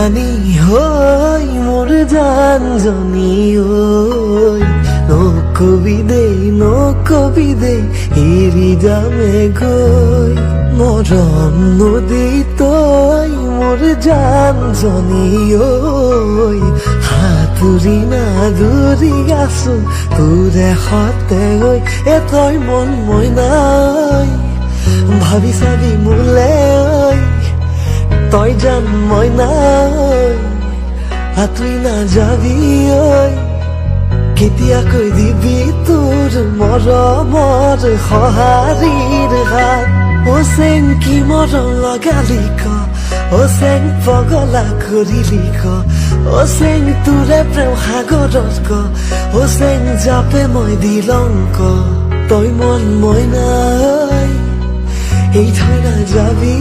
জানি হই মোর জান জনি হই নকবি দে এরি যামে গই মরম নদী তই মোর জান জনি হই হাতুরি না দূরি আছো তোরে হতে হই এ তই মন মই নাই ভাবি চাবি মোলে তই জান মই নাই তুই না যাবি কেতিয়াকৈ দিবি তোৰ মৰমৰ সঁহাৰিৰ হাত ও চেংকি মৰম লগালি ক ও চেং পগলা কৰিলি ক ও চেং তোৰে প্ৰেম সাগৰত ক ও চেং জাপে মই দিলং ক তই মন মই নাই এই থৈ না যাবি